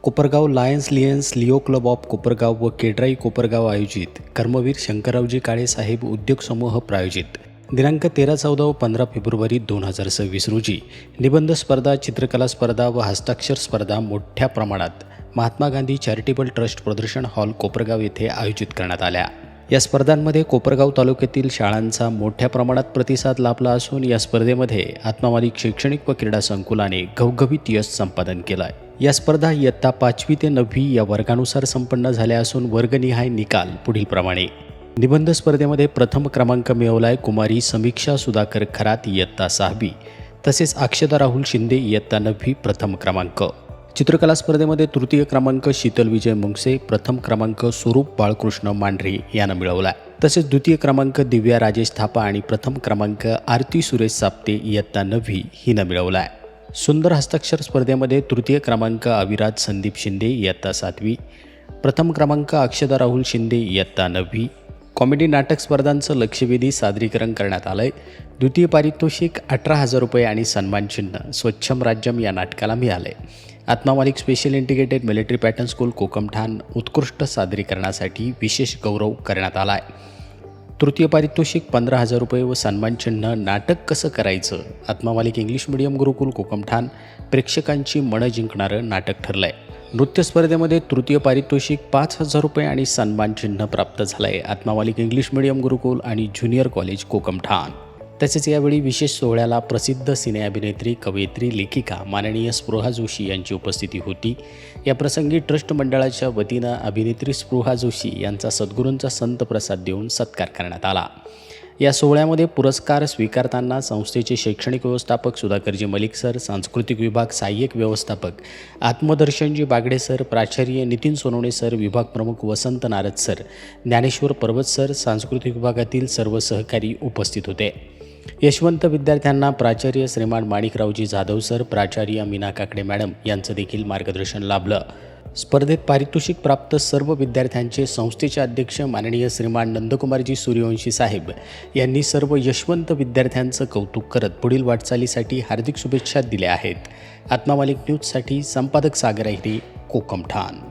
Kopargaon Lions Lions Leo Club of Kopargaon व केड्राई कोपरगाव आयोजित कर्मवीर शंकररावजी काळे साहेब उद्योग समूह प्रायोजित दिनांक 13-14 व 15 फेब्रुवारी 2026 रोजी निबंध स्पर्धा, चित्रकला स्पर्धा व हस्ताक्षर स्पर्धा मोठ्या प्रमाणात महात्मा गांधी चॅरिटेबल ट्रस्ट प्रदर्शन हॉल कोपरगाव येथे आयोजित करण्यात आल्या। या स्पर्धांमध्ये कोपरगाव तालुक्यातील शाळांचा मोठ्या प्रमाणात प्रतिसाद लाभला असून या स्पर्धेमध्ये आत्मामालिक शैक्षणिक व क्रीडा संकुलाने घवघवीत यश संपादन केलं आहे। या स्पर्धा इयत्ता 5वी ते 9वी या वर्गानुसार संपन्न झाल्या असून वर्गनिहाय निकाल पुढीलप्रमाणे। निबंध स्पर्धेमध्ये प्रथम क्रमांक मिळवलाय कुमारी समीक्षा सुधाकर खरात इयत्ता 6वी, तसेच अक्षता राहुल शिंदे इयत्ता 9वी प्रथम क्रमांक। चित्रकला स्पर्धेमध्ये तृतीय क्रमांक शीतल विजय मुंगसे, प्रथम क्रमांक स्वरूप बाळकृष्ण मांढरे यानं मिळवला। तसेच द्वितीय क्रमांक दिव्या राजेश थापा आणि प्रथम क्रमांक आरती सुरेश साप्ते इयत्ता 9वी हिनं मिळवला आहे। सुंदर हस्ताक्षर स्पर्धेमध्ये तृतीय क्रमांक अविराज संदीप शिंदे इयत्ता 7वी, प्रथम क्रमांक अक्षता राहुल शिंदे इयत्ता 9वी। कॉमेडी नाटक स्पर्धांचं लक्षवेधी सादरीकरण करण्यात आलंय। द्वितीय पारितोषिक 18,000 रुपये आणि सन्मानचिन्ह स्वच्छम राज्यम या नाटकाला मिळाले। Atmamalik special integrated military pattern school Kokamthan उत्कृष्ट सादरीकरणासाठी विशेष गौरव करण्यात आला आहे। तृतीय पारितोषिक 15,000 रुपये व सन्मानचिन्ह नाटक कसं करायचं आत्मामालिक इंग्लिश मीडियम गुरुकुल कोकमठाण प्रेक्षकांची मनं जिंकणारं नाटक ठरलं आहे। नृत्य स्पर्धेमध्ये तृतीय पारितोषिक 5,000 रुपये आणि सन्मानचिन्ह प्राप्त झालं आहे आत्मामालिक इंग्लिश मीडियम गुरुकुल आणि ज्युनियर कॉलेज कोकमठाण। तसेच यावेळी विशेष सोहळ्याला प्रसिद्ध सिने अभिनेत्री, कवयित्री, लेखिका माननीय स्पृहा जोशी यांची उपस्थिती होती। या प्रसंगी ट्रस्ट मंडळाच्या वतीनं अभिनेत्री स्पृहा जोशी यांचा सद्गुरूंचा संत प्रसाद देऊन सत्कार करण्यात आला। या सोहळ्यामध्ये पुरस्कार स्वीकारताना संस्थेचे शैक्षणिक व्यवस्थापक सुधाकरजी मलिक सर, सांस्कृतिक विभाग सहाय्यक व्यवस्थापक आत्मदर्शनजी बागडे सर, प्राचार्य नितीन सोनवणे सर, विभाग प्रमुख वसंत नारद सर, ज्ञानेश्वर पर्वत सर, सांस्कृतिक विभागातील सर्व सहकारी उपस्थित होते। यशवंत विद्यार्थ्यांना प्राचार्य श्रीमान माणिकरावजी जाधव सर, प्राचार्य मीना काकडे मॅडम यांचं देखील मार्गदर्शन लाभलं। स्पर्धेत पारितोषिक प्राप्त सर्व विद्यार्थ्यांचे संस्थेचे अध्यक्ष माननीय श्रीमान नंदकुमारजी सूर्यवंशी साहेब यांनी सर्व यशवंत विद्यार्थ्यांचं कौतुक करत पुढील वाटचालीसाठी हार्दिक शुभेच्छा दिल्या आहेत। आत्मामालिक न्यूजसाठी संपादक सागर अहिरे, कोकमठाण।